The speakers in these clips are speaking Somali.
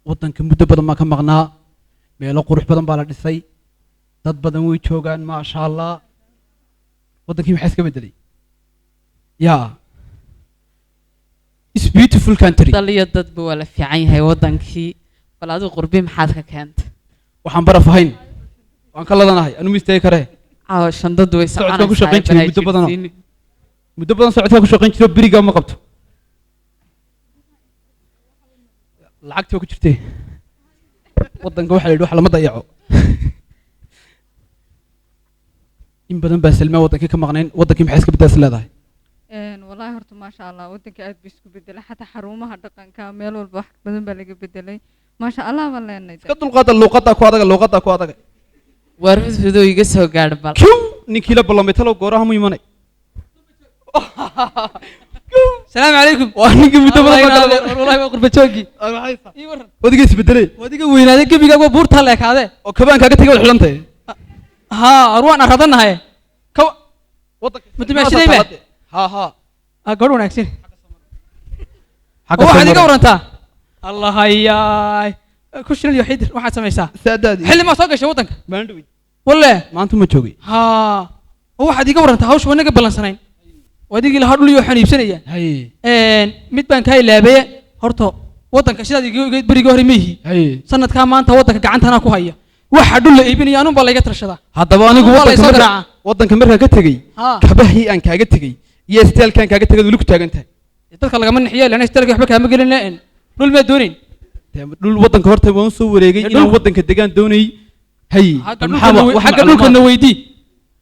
waddanka muddo badan baan ka maqnaa meelo qurux badan baa la dhisay dad badan way joogaan maasha allah waddankii maxaa iska bedelay yaa is beautiful country dal iyo dadba waa la fiican yahay waddankii bal adigu qurbi maxaad ka keentay waxaan baraf ahayn waan ka ladanahay anu misteey karee caawa shandadu way socodkaan ku shaqayn jiray muddo badan socodkaan ku shaqayn jiray berigaa ma qabto lacagtii waa ku jirtee waddanka waxaa la yidhi wax lama dayaco in badan baa salmaa waddankii ka maqnayn waddankii maxay iska beddelas leedahay والله هرت ما شاء الله ودك قاعد بيسكو بدله حتى حرومها دقن كامل والبحر بدن بلقي بدلي ما شاء الله والله إنه قد القادة اللغة كوا هذا warfid fido iga soo gaadh bal ninkii la ballamay talo gooraha mu imanay السلام عليكم وانك متبرع والله ما قرب جوجي وديك اسبدلي وديك وين هذا قبيقة بورتها لك هذا وكمان كاga tagay wad xidhantay ها أروان أخذنا هاي كو متماشي دايما ها أقول وناكسين واحد يقول أنت الله هياي كوش اللي يحيد واحد سميسا سادادي حل ما ساقش وطنك ما ندوي ولا ما أنتم ما تشوقي ها واحد يقول أنت هوش وانا قبل سنين وديك اللي هارلو يحني بسنية هاي ميت بانك هاي لعبة هرتو وطنك شداد يقول بري جوهري ميهي هاي سنة كمان أنت وطنك قعنت أنا كوهية واحد دول ابني أنا بالله يقترش هذا هذا باني وطنك مرة كتجي كبهي أنك كتجي يستيل كان كتجي ولك تاجنته تدخل كمان حيال أنا استلقى حبك هم قلنا إن دول ما دونين دول وطنك هرتو ونسو وريجي إنه وطنك دجان دوني هاي وحق دول كنا ويدي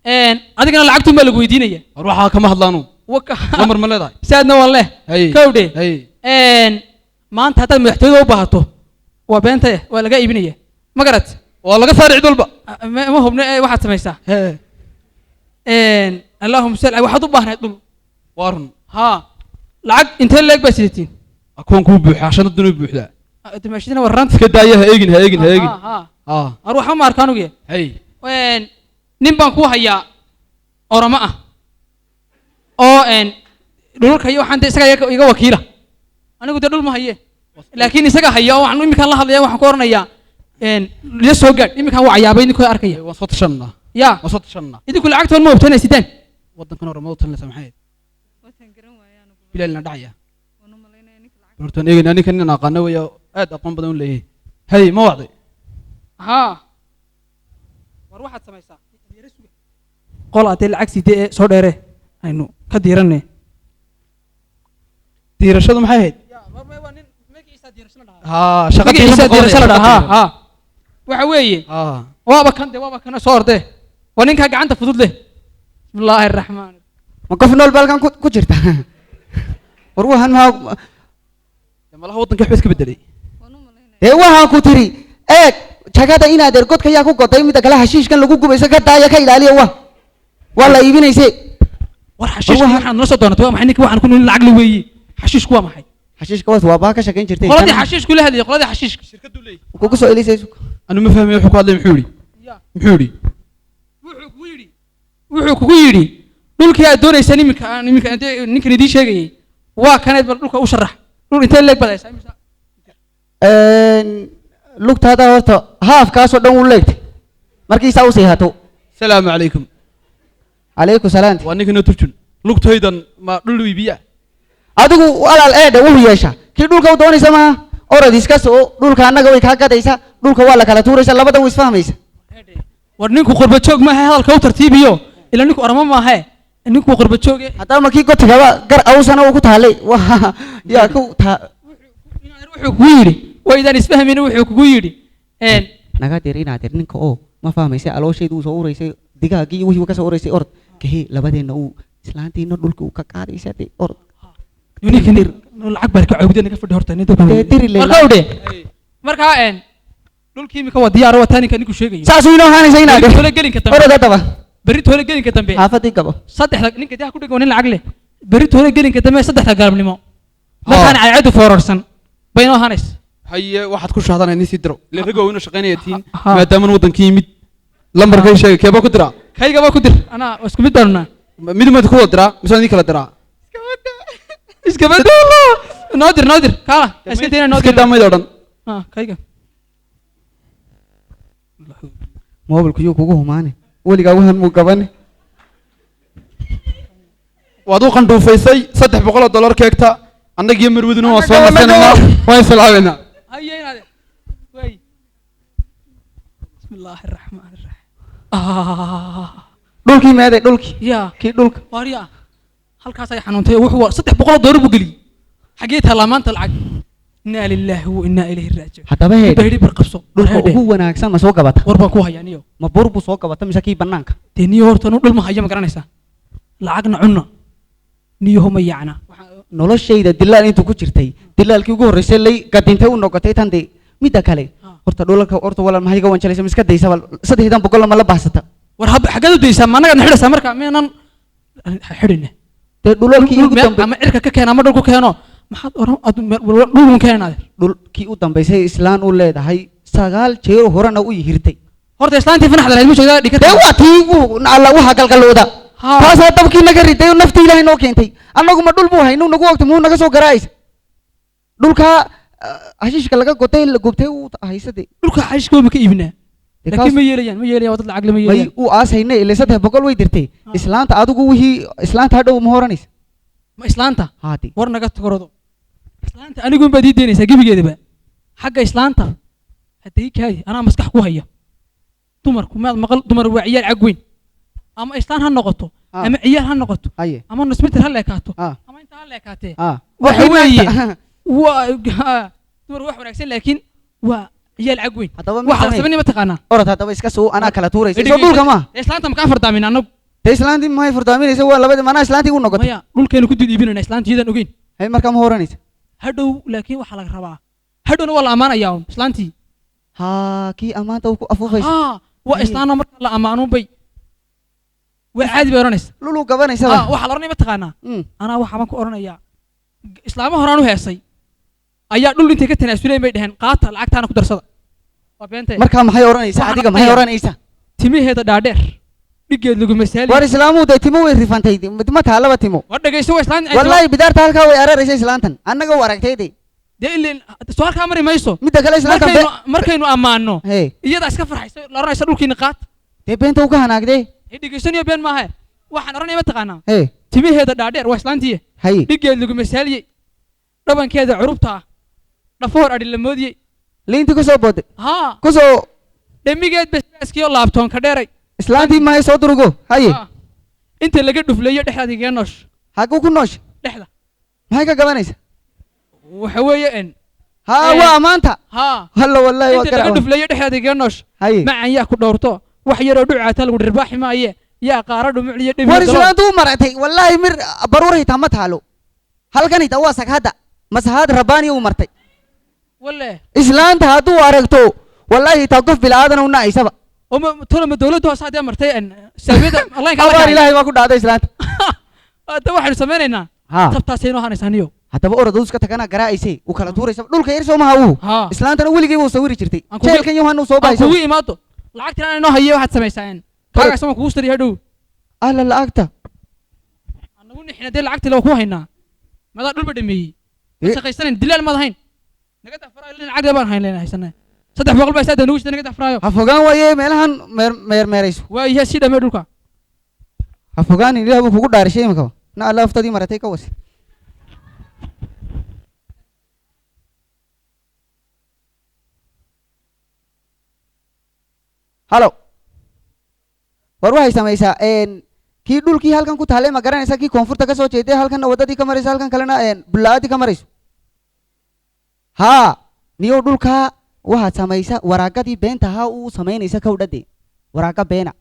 إن هذا كنا لعبتهم بالك ويدينية أروح كم هضلانو عمر ملذا سادنا والله كودي إن ما أنت هذا محتاج وبهته وبنته ولا جاي ابنية ما قرأت والله قصار عدول بقى ما هو واحد سميسه إن اللهم سل واحد وبهنا دول وارن ها لعق أنت لك بس 60 أكون كوب عشان الدنيا بوحدة أنت ماشيين ورنت كده هيجن أروح هم أركانه جي هاي وين نبان كوه يا أورما أو إن دول كيو حنت إسقى يجا وكيلة أنا قلت دول ما هي لكن إسقى هيا وعنو يمكن الله هذا وحكورنا يا إن ليش هو قال يمكن هو عيابين كوي أركيه وسط شنا يا وسط شنا إذا كل عقد الموت هنا سيدان وضن كانوا رمضوا تنا سمحت بلا لنا دعية برتون إيه ناني كنا ناقنا ويا أد أقوم بدون ليه هاي ما وعدي ها وروحت سميسا قلعة العكس دي صدره إنه كديرني ديرشة محيط ها شغل ديرشة ها وحوي وابا كان صور ده ونينك حق عنده فضول ده بسم الله الرحمن ما كفنا البلغان كجرت وروح ما لما الله وطن كيف يسكب الدلي إيه وها كتري إيه شكاتا إنا در قط كيا كو قطعي متى كلا حشيش كان لقوق بس كدا يا كي لالي واه والله يبين يسي والحشيش نحن نصدقنا توا محنك واحد نكون العقل وي حشيش كوا محي حشيش كوا ثوابا كشكين جرتين قلدي حشيش كل هذه قلدي حشيش شركة دولي وكوكو سؤالي سيسوك أنا ما فاهم يحكوا هذا محوري wuxuu kugu yiri dhulkii aad doonaysay ninka idin sheegay waa kaneed bal dhulka u sharax dhul intee leeg badaysaa lugta hada horta haaf kaasoo dhan u leegtay markiisa u sii hato salaamu calaykum calaykum salaam waa ninkana turjun lugtaydan ma dhul wiibiya adigu walaal eedhe wuxuu yeeshaa kii dhulka u doonaysa maaha orad iska soo dhulka annaga way kaa gadaysaa dhulka waa la kala tuuraysa labada way isfahmaysa war ninku qurba joog maaha hadalka u tartiibiyo ila ninku arama maaha ninku qurba joog hadaa markii gotigaba gar awsana uu ku taalay waa yaa ku wuxuu kugu yiri waydaan isfahmayna wuxuu kugu yiri naga dir inaad dir ninka oo ma fahmaysa aloosheedu soo ureysay digaagii wixii ka soo ureysay orod kahee labadeena uu islaantiina dhulka uu ka qaadaysay orod ninka dir lacag barka cawdana ka fadhi horta marka marka dhulkii imika waa diyaar waa taaninka ninku sheegayo saasuu inoo haanaysa inaad tole gelinka dambe orada daba bari tole gelinka dambe xaafadii gabo saddexda ninka daa ku dhigo nin lacag leh bari tole gelinka dambe saddexda galabnimo markaan ayadu foorarsan bayno haanays haye waxaad ku shaadanay nin si diro la rago inuu shaqeynaytiin maadaama wadankii yimid lambarkay sheegay keeba ku dira kaygaba ku dir ana isku mid doonaa mid ma ku dira mise idin kala dira iska badalo noodir kala iska deena noodir damay doodan kayga moobilku yuu kugu humaane weligaa wahan muu gabane waad u qandhuufaysay $300 keegta annagiyo marwadina waan soo nasananaa waan islaaminaa haye inaade way bismillaahi raxmaani raxiim dhulkii meeday dhulkii yaa kii dhulka waariya halkaas ay xanuuntay wuxuu $300 buu geliyey xagee taalaa maanta lacag inaa lilaahi wa inaa ilayhi raajicuun haddaba heed bayri bar qabso dhulka ugu wanaagsan ma soo gabata war baan ku hayaa niyo ma bur buu soo gabata mise kii bannaanka dee niyo horta nu dhul ma haya ma garanaysaa lacagna cunna niyo homa yacna noloshayda dilaal intuu ku jirtay dilaalkii ugu horreysay lay gadintay u noqotay tan dee midda kale horta dhulalka horta walaal maxay ga wanjalaysa miska daysaba 300 ma la baahsata war xaggeed u daysaa ma annaga xidhaysaa marka meenan xidhine dee dhulalkii ugu dambe ama cirka ka keena ama dhul ku keeno maxaad oran dhulun keenaade dhulkii u dambeysay islaan u leedahay 9 jeer horena u yihirtay horta islaantii fanaxda lahayd ma sheegdaa dhikata dee waa tii alla waxa galgalooda taasaa dabkii naga riday naftii ilaahay noo keentay annagu ma dhul buu haynuu nagu ogtay muu naga soo garaaysa dhulkaa hashiishka laga gotay la gubtay uu haysade dhulka xashkoo ma ka iibinaa laakiin ma yeelayaan waa dad lacag lama may yeelayaan uu aasayna ilaa 300 way dirtay islaanta adigu wixii islaanta hadhow ma horanaysa ma islaanta haati war naga tagorodo islaanta anigu baad ii deynaysaa gebigeedaba xagga islaanta haddii kaadi anaa maskax ku haya dumarku maad maqal dumar waa ciyaal cag weyn ama islaan ha noqoto ama ciyaal ha noqoto haye ama nusbitir ha leekaato ah ama inta ha leekaatee ah waxa weeye waa dumar wax wanaagsan laakiin waa ciyaal cag weyn haddaba waxa la sameynaya ma taqaanaa orod haddaba iska soo anaa kala tuuraysa soo dhulka ma islaanta makaa fardaamin annagu dee islaantii maxay furdaaminaysa waa labadii manaa islaantii u noqotay maya dhulkeenu ku did iibinayna islaanta iyadaan ogeyn hay markaa ma horanaysa hadhow laakiin waxaa laga rabaa hadhowna waa la ammaanayaa un islaantii haa kii ammaanta uu ku afuufaysa waa islaanoo marka la ammaanun bay waa caadi bay odhanaysa lulu gabanaysa waxaa la odhanaya ma taqaanaa anaa waxaa baan ku odhanayaa islaamo horaan u heesay ayaa dhul intay ka tanaasuleen bay dhaheen qaata lacagtaana ku darsada waa beentay markaa maxay oranaysaa adiga maxay oranaysaa timaheeda dhaadheer dhigeed lagu masaali war islaamu day timo way rifantay ma taalaba timo war dhageyso waa islaan wallahi bidaarta halkaa way araraysa islaantan annaga u aragtay de dee ilin soo halkaa mari mayso midda kale islaantan markaynu ammaano hey iyadaa iska farxaysa la oranaysa dhulkiina qaat dee beenta uu ka hanaagday dhegeysaniyo been maaha waxaan oranaya ma taqaanaa hey timaheeda dhaadheer waa islaantiye hay dhigeed lagu masaaliyey dhabankeeda curubta ah dhafoor adhi la moodiyey liintii ku soo booday haa ku soo dhamigeed basbaaskiyo laabtoon ka dheeray islaantii maxay soo durugo haye inta laga dhufleeyo dhexdaad igee noosh xaguu ku noosh dhexda maxay ka gabanaysa waxa weeye en haa waa maanta haa halla wallahi waa inta laga dhufleeyo dhexdaad igee noosh haye macan yaa ku dhowrto wax yaroo dhucaata lagu dhirbaaxi maaye yaa qaara dhumucliyo dhemi war islaantu u maratay wallahi mir baruur hitaa ma taalo halkan hitaa waa saghadda masahaad rabbaani u martay walle islaanta hadduu aragto wallahi hitaa qof bilaadan u nacaysaba tolama dawladda hoose haddee martay saamiyada abaar ilaahay baa ku dhacday islaanta hadda waxaynu samaynaynaa tabtaasay noo hanaysaa niyo haddaba orad iska tagana garaacayse uu kala tuuraysa dhulka yar soo maha uu islaantana weligii buu sawiri jirtay jeelkan yohan uu soo baxaysa kugu imaado lacagtina inoo haye waxaad samaysaan kaaga sama kugu stariya hadhow alla lacagta anagu nixina dee lacagtii loo ku haynaa madaa dhulba dhameeyey ma shaqaysanan dilaal maad ahayn naga dafarayo lacagda baan hayn lena haysanaa 300 baa isaada nugu naga dafraayo ha fogaan waaye meelahan meermeerayso waa iya si dhamee dhulka ha fogaan ilaahay buu kugu dhaarishay imaka na alla aftadii maratay ka wasi halo war waxay samaysaa kii dhulkii halkan ku taalay ma garanaysa kii koonfurta ka soo jeeday halkan wadadii ka maraysa halkan kalena bullaadii ka marayso haa niyo dhulkaa waxaad samaysa waraagadii beenta ahaa uu samaynaysa kawdhade waraaga beena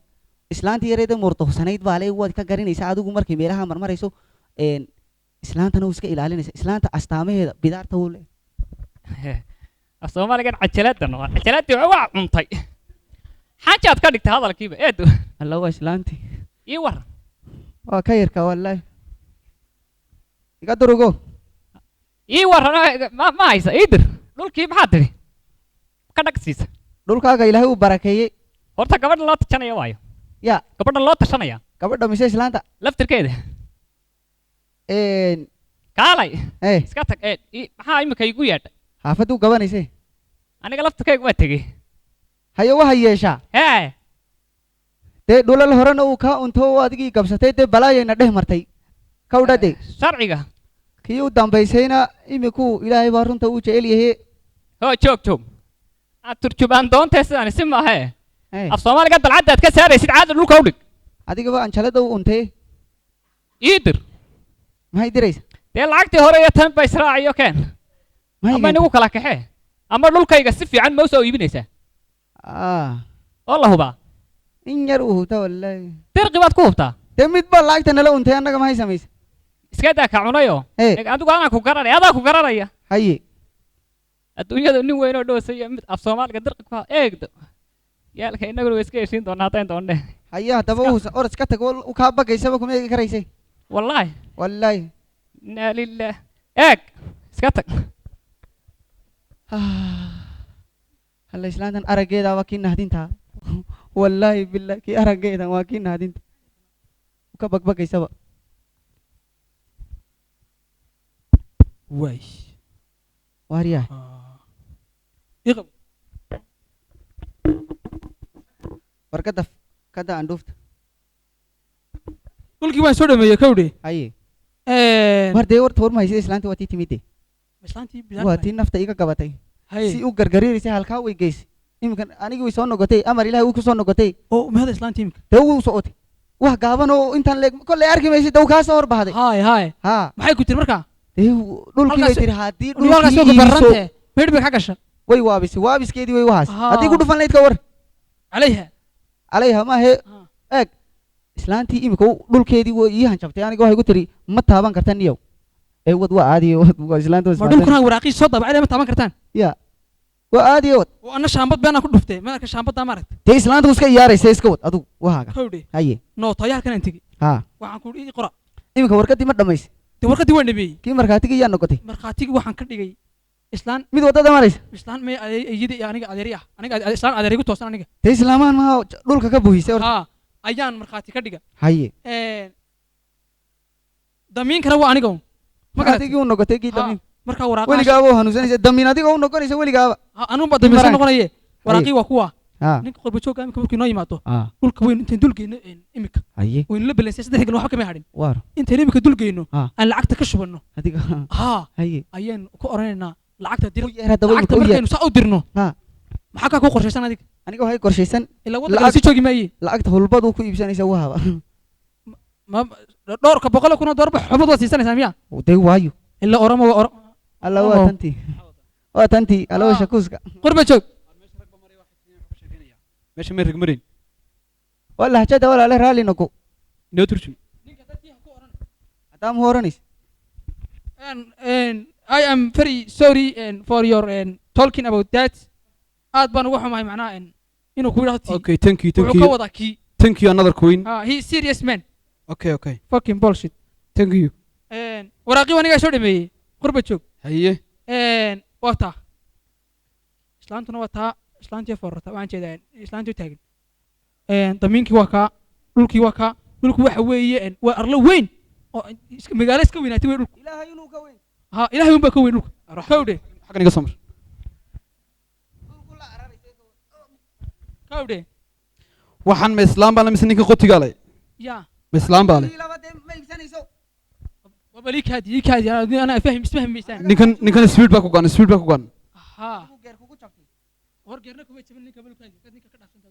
islaantii yareeda murduhsanayd baa le waad ka garanaysa adigu markay meelaha marmarayso islaantana uu iska ilaalinaysa islaanta astaamaheeda bidaarta uu le soomaaligan cajaladan waa cajaladii waa cuntay xaajaad ka dhigtay hadalkiiba eedo alla waa islaantii ii war waa ka yarka wallahi iga durugo ii war ma haysa ii dir dhulkii maxaad tidhi ka dhagsiisa dhulkaaga ilaahay uu barakeeyey horta gabadha loo tashanaya waayo ya gabadha loo tashanaya gabadha mise islaanta laftirkeeda kaalay iska tag maxaa imika igu yeedha xaafaduu gabanayse aniga laftakayga waa tegey haye waxa yeeshaa hee dee dhulal horena uu kaa unto oo adigii gabsatay dee balaayayna dheh martay ka udhade sharciga kii u dambaysayna imikuu ilaahay baa runta uu jecel yahe hoo joog aad turjubaan doontee sidaan isi maahe Hey, af soomaaliga dalcadda aad ka saaraysid caada dhulka u dhig adigaba anjalada u untee ii dir maxay diraysa dee lacagtii hore iyo tan ba israaciyo keen maxay ama inagu kala kaxee ama dhulkayga si fiican ma usoo iibinaysaa oo la hubaa in yar uu hubta wallaahi dirqi baad ku hubtaa dee mid baa lacagta nala untay annaga maxay samaysa iska daa ka cunayo Hey. adigu anaa ku garanaya adaa ku garanaya haye adduunyadu nin weyn oo dhoosaya mid af soomaaliga dirqi ku eegdo yaalka innaguna way iska heshiin doonaa haddaan doonne haye haddaba uusan orod iska tag u kaa bagaysaba kuma eegi karaysay wallaahi wallaahi inaa lilah eeg iska tag halla islaantan araggeeda waa kii nahdintaa wallaahi billahi kii araggeedan waa kii nahdinta ka bagbagaysaba waay waaryahay iqab warkada kada andhuufta dhulkii waan soo dhameeyey kowdhe haye war dee warta war mahaysa islaantii waa tii timide islaantii waa tii nafta iga gabatay haye si u gargariiraysay halkaa way geysay iminkan anigii way soo noqotay amar ilaahay wuu ku soo noqotay oo mahada islaantii imika dee wuu socotay wax gaaban oo intaan leeg kolley arki maysid dee wuu kaa soo horbahday haay haay haa maxay ku tiri markaa dee dhulkii bay Halkaas- tiri haddii dhulkaas soo dhulkii iiso barrante meedh bay ka gasha way waabisay waabiskeedii way wahaas Haa. haddii ku dhufan layd ka war calayha calayha maahe Haa. eeg islaantii imika dhulkeedii way ii hanjabtay aniga waxay ku tiri ma taaban karta niyow ee wad waa aadiyo waa islaanta ma dhulkuna waraaqii soo daabacay ma taaban kartaan ya waa aadiyo wad oo anna shaambad beenaa ku dhuftay madarka shaambaddaa maaragta dee islaanta iska iyaaraysa iska wad adigu wahaaga kowdhe haye nootayaalkan aan tegi haa waxaan ku ii qora imika warkadii ma dhammaysay dee warqaddii waan dhameeyey kii markaatigii yaa noqotay markhaatigii waxaan ka dhigay islaan mid wadada maraysa islaan may iyada iyo aniga adeeri ah aniga islaan adeeri ku toosan aniga dee islaamaan maha dhulka ka buhisay horta haa ayaan markhaati ka dhiga haye damiinkana waa aniga un ma garatay markaatigii u noqotay kii Haa, damiin markaa waraaqaha weligaaba u hanuunsanaysa damiin adiga u noqonaysa weligaaba anuunba damiinsan Marag. noqonaye waraaqii waa kuwa haa ninka qorbajoogga imika markii noo yimaado haa dhulka weynu intaan dulgeyno imika haye waynu la balansay saddex galin waxba kama hadhin waar intaan imika dulgeyno Haa. aan lacagta ka shubanno adiga haa haye ayaan ku oranaynaa lacagta dir u yeer haddaba lacagta imika u yeer markaynu saa u dirno Haa. maxaa kaa ku qorshaysan adiga aniga waxay qorshaysan ilaa waddanka si joogi maaye lacagta hulbadu ku iibsanaysa wahaba ma dhowrka boqol kuna doorba xubad waad siisanaysaa miya dee waayo ilaa oramo waa oro alla waa tantii waa tantii alawa Haa. shakuuska qorba joog meesha may ragmarayn waa lahjada walaale raalli noqo inoo turjum haddaa ma horanaysa I am very sorry for your talking about that aad baan uga xumahay macnaha inuu ku yidhahdo tii okay thank you wuxuu ka wadaa kii thank you another queen he is serious man okay okay fucking bullshit thank you waraaqii anigaa soo dhameeyey qurba joog haye waa taa islaantuna waa taa islaantii foorata waxaan jeedaa islaantii u taagan damiinkii waa kaa dhulkii waa kaa dhulku waxa weeye waa arlo weyn oo magaalo iska weynaatay wey dhulku ilaahay inuu ka weyn ha ilaahay unbaa ka weyn dhulka kawdhe xaggan iga samr kawdhe waxaan ma islaam baa le mise ninka qotigaa le ya ma islaam baa le ma iibsanayso waba lii kaadi anaa isfahmaysaan ninkan speed baa ku gaan speed baa ku gaan ha geer kugu jabtay hor geerna kuma jabin ninka balkaadi ninka ka dhaafsan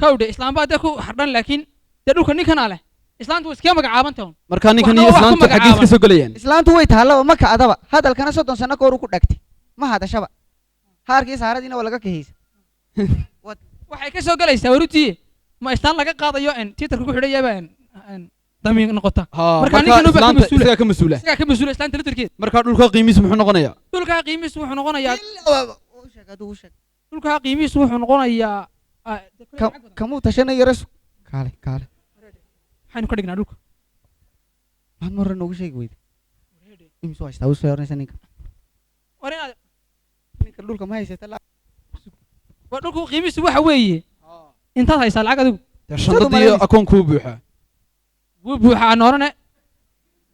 kawdhe islaamba hadee ku xardhan laakiin dee dhulka ninkanaa leh islaantu waa iskaga magacaaban tahay markaa ninkan Waxna iyo waa ku islaanta xaggiis ka magacaaban. soo gelayaan islaantu way taallaba ma kacdaba hadalkana 30 sano koor ku dhagtay ma hadashaba haarkii saaradiina waa laga kahaysa waxay ka soo galaysaa warutii ma islaan laga qaadayo tiitarka ku xidhayaba damiin noqota haa Markaa markaa ninkan unbaa ka islaanta mas-uula. isagaa ka mas-uula isagaa ka mas-uula islaanta litirkeeda markaa dhulka qiimihiisu muxuu noqonayaa dhulkaa qiimihiisu wuxuu noqonayaa u sheeg aduu u sheeg dhulkaa qiimihiisu wuxuu noqonayaa kamuu tashanayo rasu kaale kaale maxaynu ka dhignaa dhulka maxaad mar hore noogu sheegi weyde imis waa istaa u soo hornaysa ninka war inaad ninka dhulka ma haysata waa dhulku qiimihiisu waxa weeye intaad haysaa lacag adigu dee shandadii akoonkuu buuxaa wuu buuxaa aan orane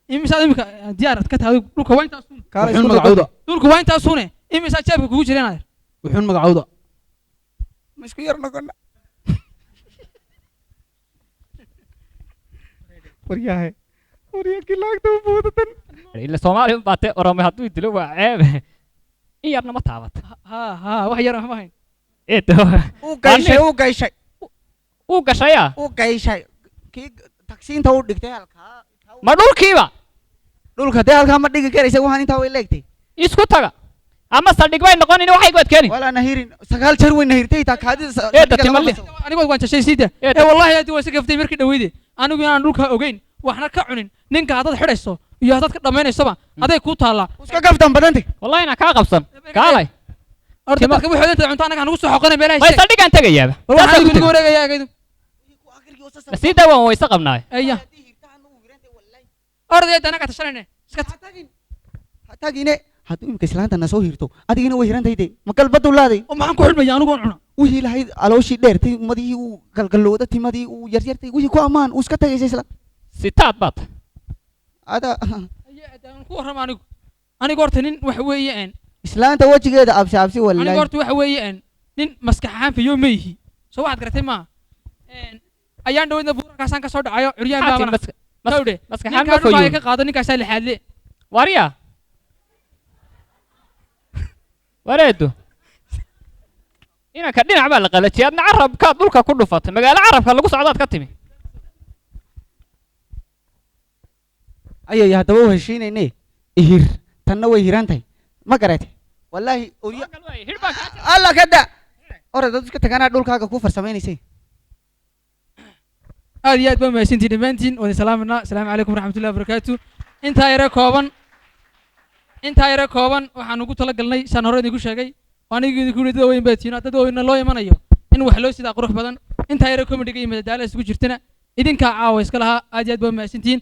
imisaad imika diyaarad ka tahay dhulka waa intaas uun kaala wuxuun isku magacawda dhulka waa intaas uune imisaad jeebka kugu jireen adeer wuxuun magacawda ma isku yar noqona waryahay waryakii laagta u buudatan ila soomaali un baatee oromay hadduu dilo waa ceebe in yarna ma taabata ha wax yar ma hayn eedo uu gayshay uu gayshay uu gashaya uu gayshay kii tagsiinta u dhigtay halkaa ma dhulkiiba dhulka dee halkaa ma dhigi karaysa waxaan intaa way leegtay isku taga ama saldhig bay noqonin waxay goad keenin walaa nahirin 9 jeer way nahirtay taa kaadida Eeda timalle. anigood waan jashay siida Eed. wallahi aad waa iska markii dhaweyde anigu inaan dhulka ogeyn waxna ka cunin ninka hadad xidhayso iyo hadad ka dhameynaysaba aday ku taala iska gaftan badantay wallahi na kaa qabsan kaalay horta Tima- dadka wuxuu inta cunto anaga nagu soo xoqanay meelaha way saldhigaan tagayaaba war waxaan adigu niga wareegaya agaydu sii dawaan wayse qabnaay aya orday anaga tashanayne iska hatagine hadduu imika islaanta na soo hirto adigina way hirantayde ma galbadu laaday oo maxaan ku xidhmaya anigu cuna wixii lahayd calooshii dheertay madihii uu galgalooda timadii uu yaryartay wixii ku ammaan uu iska tagaysay isla sitaad baad ada ku warrama anigu horta nin waxa weeye islaanta wejigeeda absi absi anigu wallahi horta waxa weeye nin maskax ahaan fayo ma yihi soo waxaad garatay maaha ayaan dhaweydna buurankaasaan ka soo dhacayo curyaan baabana kawdhe maskaxaan ma ninkaan dhulka ay fayo ka qaado ninkaasaa lixaadle warya wareedo inanka dhinac baa la qalajiyay adna carabkaad dhulka ku dhufatay magaalo carabka lagu socdaad ka timi ayay haddaba u heshiinayne ihir tanna way hirantahay ma garatay wallaahi orya alla ka da ora dad iska taganaa dhulkaaga ku farsamaynaysay aad iyo aad baa mahadsantiin dhammaantiin wada salaamanaa asalaamu calaykum waraxmatullahi wabarakaatu intaa yare kooban waxaan ugu talagalnay saan hore idinku sheegay anigu idinku yidhi dad weyn baa tiino dad weyna loo imanayo in wax loo sidaa qurux badan intaa yare comediga iyo madadaala isugu jirtana idinkaa caawa iska lahaa aad iyo aad baa mahadsantiin